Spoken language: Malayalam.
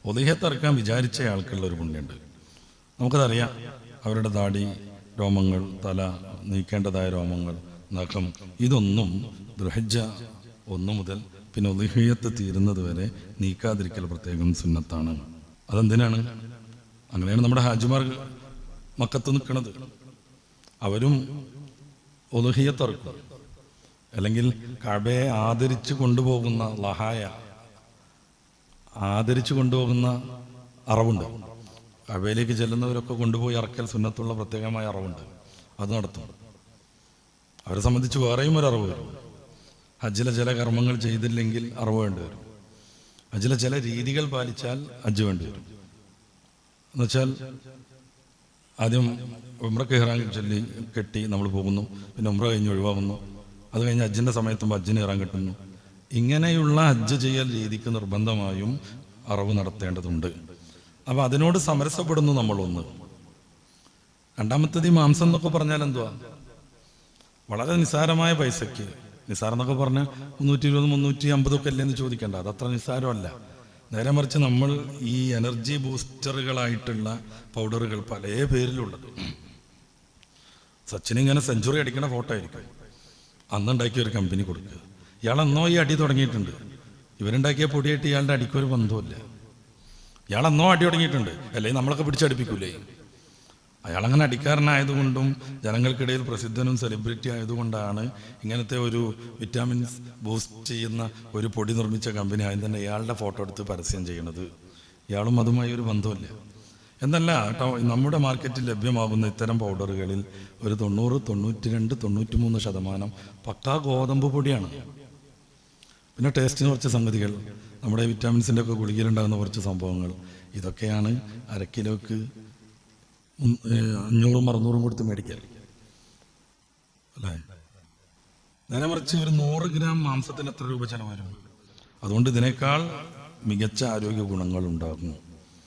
ഉദ്ഹിയത്ത് അറുക്കാൻ വിചാരിച്ച ആൾക്കുള്ള ഒരു പുണ്യമുണ്ട്. നമുക്കതറിയാം. അവരുടെ താടി, രോമങ്ങൾ, തല, നീക്കേണ്ടതായ രോമങ്ങൾ, നഖം, ഇതൊന്നും ദുൽഹിജ്ജ 1 മുതൽ പിന്നെ ഉദ്ഹിയത്ത് തീരുന്നത് വരെ നീക്കാതിരിക്കൽ പ്രത്യേകം സുന്നത്താണ്. അതെന്തിനാണ്? അങ്ങനെയാണ് നമ്മുടെ ഹാജിമാർ മക്കത്ത് നിൽക്കുന്നത്. അവരും ഉദ്ഹിയത്ത് അറുക്കും. അല്ലെങ്കിൽ കഅബയെ ആദരിച്ചു കൊണ്ടുപോകുന്ന ലഹായ, ആദരിച്ചു കൊണ്ടുപോകുന്ന അറവുണ്ട്. കഅബയിലേക്ക് ചെല്ലുന്നവരൊക്കെ കൊണ്ടുപോയി അറക്കൽ സുന്നത്തുള്ള പ്രത്യേകമായ അറവുണ്ട്. അത് നടത്തും. അവരെ സംബന്ധിച്ച് വേറെയും ഒരു അറിവ് വരും. ഹജ്ജിലെ ചില കർമ്മങ്ങൾ ചെയ്തില്ലെങ്കിൽ അറിവ് വേണ്ടി വരും. ഹജ്ജിലെ ചില രീതികൾ പാലിച്ചാൽ ഹജ്ജ് വേണ്ടി വരും. എന്നുവെച്ചാൽ ആദ്യം ഉംറക്ക് ഇഹ്റാം ചൊല്ലി കെട്ടി നമ്മൾ പോകുന്നു, പിന്നെ ഉംറ കഴിഞ്ഞ് ഒഴിവാകുന്നു, അത് കഴിഞ്ഞ് ഹജ്ജിൻ്റെ സമയത്തും ഹജ്ജിന് ഇഹ്റാം കെട്ടുന്നു. ഇങ്ങനെയുള്ള ഹജ്ജ് ചെയ്യൽ രീതിക്ക് നിർബന്ധമായും അറവ് നടത്തേണ്ടതുണ്ട്. അപ്പോൾ അതിനോട് സമരസപ്പെടുന്നു നമ്മളൊന്ന്. രണ്ടാമത്തേത് ഈ മാംസം എന്നൊക്കെ പറഞ്ഞാൽ എന്തുവാ? വളരെ നിസ്സാരമായ പൈസയ്ക്ക്, നിസ്സാരം എന്നൊക്കെ പറഞ്ഞാൽ 320, 350 അല്ലേ എന്ന് ചോദിക്കേണ്ട, അതത്ര നിസ്സാരമല്ല. നേരെ മറിച്ച് നമ്മൾ ഈ എനർജി ബൂസ്റ്ററുകളായിട്ടുള്ള പൗഡറുകൾ പല പേരിലുള്ളത്. സച്ചിൻ ഇങ്ങനെ സെഞ്ചുറി അടിക്കണ ഫോട്ടോ ആയിരിക്കും അന്നുണ്ടാക്കിയ ഒരു കമ്പനി കൊടുക്കുക. ഇയാളെന്നോ ഈ അടി തുടങ്ങിയിട്ടുണ്ട്. ഇവരുണ്ടാക്കിയ പൊടിയായിട്ട് ഇയാളുടെ അടിക്കൊരു ബന്ധമില്ല. ഇയാളെന്നോ അടി തുടങ്ങിയിട്ടുണ്ട്. അല്ലെങ്കിൽ നമ്മളൊക്കെ പിടിച്ചടിപ്പിക്കൂലേ? അയാളങ്ങനെ അടിക്കാരനായതുകൊണ്ടും ജനങ്ങൾക്കിടയിൽ പ്രസിദ്ധനും സെലിബ്രിറ്റി ആയതുകൊണ്ടാണ് ഇങ്ങനത്തെ ഒരു വിറ്റാമിൻസ് ബൂസ്റ്റ് ചെയ്യുന്ന ഒരു പൊടി നിർമ്മിച്ച കമ്പനി ആദ്യം തന്നെ ഇയാളുടെ ഫോട്ടോ എടുത്ത് പരസ്യം ചെയ്യണത്. ഇയാളും അതുമായി ഒരു ബന്ധമില്ല. എന്നല്ല നമ്മുടെ മാർക്കറ്റിൽ ലഭ്യമാകുന്ന ഇത്തരം പൗഡറുകളിൽ ഒരു 90, 92, 93% പക്കാ ഗോതമ്പ് പൊടിയാണ്. പിന്നെ ടേസ്റ്റിന് കുറച്ച് സംഗതികൾ, നമ്മുടെ വിറ്റാമിൻസിൻ്റെ ഒക്കെ ഗുളികയിലുണ്ടാകുന്ന കുറച്ച് സംഭവങ്ങൾ, ഇതൊക്കെയാണ് അര കിലോക്ക് 500, 600 കൊടുത്ത് മേടിക്കാൻ അല്ലേ? നേരെ മറിച്ച് ഒരു 100 ഗ്രാം മാംസത്തിന് എത്ര രൂപ ചെലവ് വരും? അതുകൊണ്ട് ഇതിനേക്കാൾ മികച്ച ആരോഗ്യ ഗുണങ്ങൾ ഉണ്ടാകുന്നു.